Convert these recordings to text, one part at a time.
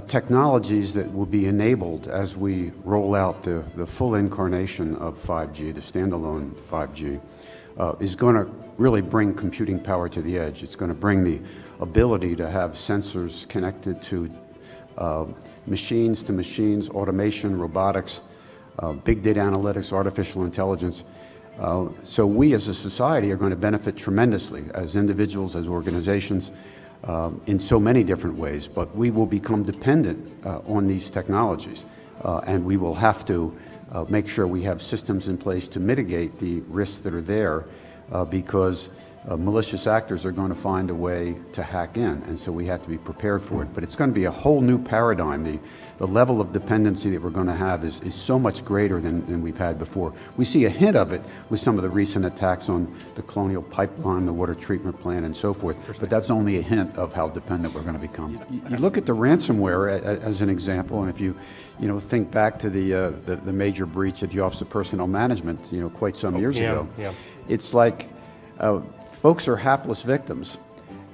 technologies that will be enabled as we roll out the full incarnation of 5G, the standalone 5G, is going to really bring computing power to the edge. It's going to bring the ability to have sensors connected to machines to machines, automation, robotics, big data analytics, artificial intelligence. So we as a society are going to benefit tremendously as individuals, as organizations, in so many different ways, but we will become dependent on these technologies, and we will have to make sure we have systems in place to mitigate the risks that are there, because malicious actors are going to find a way to hack in, and so we have to be prepared for it. But it's going to be a whole new paradigm. The level of dependency that we're going to have is so much greater than we've had before. We see a hint of it with some of the recent attacks on the Colonial Pipeline, the water treatment plant, and so forth, but that's only a hint of how dependent we're going to become. You look at the ransomware as an example, and if you think back to the major breach at the Office of Personnel Management, quite some years ago, it's like folks are hapless victims,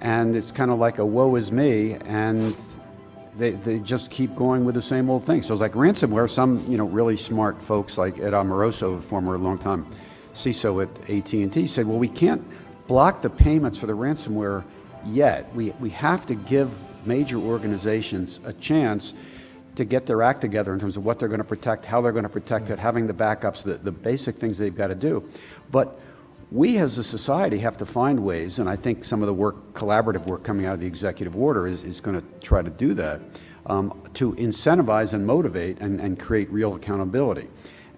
and it's kind of like a woe is me, and they just keep going with the same old thing. So it's like ransomware. Some really smart folks like Ed Amoroso, former longtime CISO at AT&T, said, well, we can't block the payments for the ransomware yet. We have to give major organizations a chance to get their act together in terms of what they're going to protect, how they're going to protect it, having the backups, the basic things they've to do. But we as a society have to find ways, and I think some of the collaborative work coming out of the executive order is going to try to do that, to incentivize and motivate and create real accountability.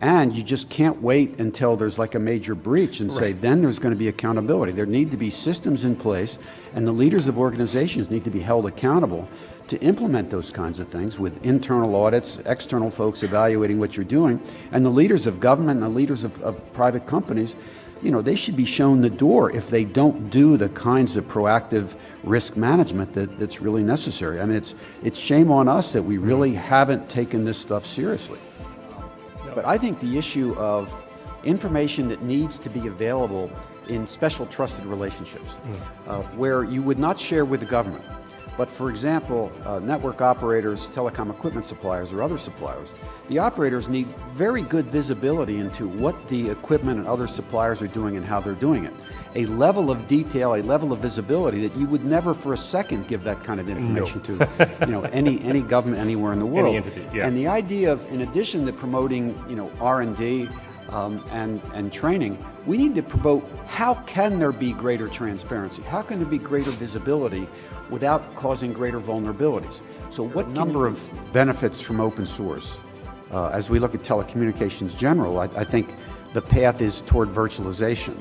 And you just can't wait until there's like a major breach and say, then there's going to be accountability. There need to be systems in place, and the leaders of organizations need to be held accountable to implement those kinds of things with internal audits, external folks evaluating what you're doing, and the leaders of government and the leaders of private companies, they should be shown the door if they don't do the kinds of proactive risk management that's really necessary. I mean, it's shame on us that we really haven't taken this stuff seriously. But I think the issue of information that needs to be available in special trusted relationships, where you would not share with the government, but for example, network operators, telecom equipment suppliers, or other suppliers, the operators need very good visibility into what the equipment and other suppliers are doing and how they're doing it. A level of detail, a level of visibility that you would never for a second give that kind of information to any government anywhere in the world. Any entity, And the idea of, in addition to promoting R&D and training, we need to promote how can there be greater transparency? How can there be greater visibility without causing greater vulnerabilities? So what number of benefits from open source? As we look at telecommunications general, I think the path is toward virtualization.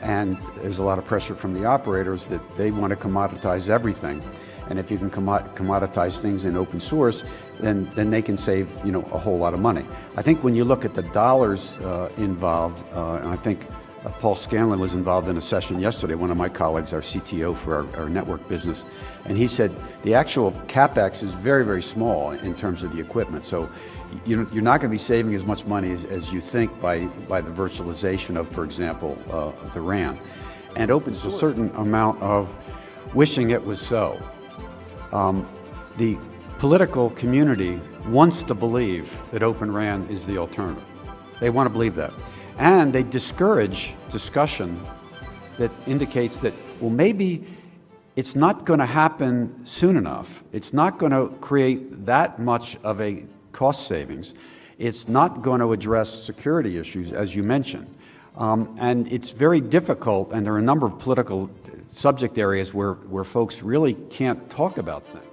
And there's a lot of pressure from the operators that they want to commoditize everything. And if you can commoditize things in open source, then they can save a whole lot of money. I think when you look at the dollars involved, and I think Paul Scanlon was involved in a session yesterday, one of my colleagues, our CTO for our network business, and he said the actual CapEx is very, very small in terms of the equipment. So you're not going to be saving as much money as you think by the virtualization of, for example, the RAN. And open source, a certain amount of wishing it was so. The political community wants to believe that Open RAN is the alternative. They want to believe that. And they discourage discussion that indicates that, well, maybe it's not going to happen soon enough. It's not going to create that much of a cost savings. It's not going to address security issues, as you mentioned. And it's very difficult, and there are a number of political subject areas where folks really can't talk about things.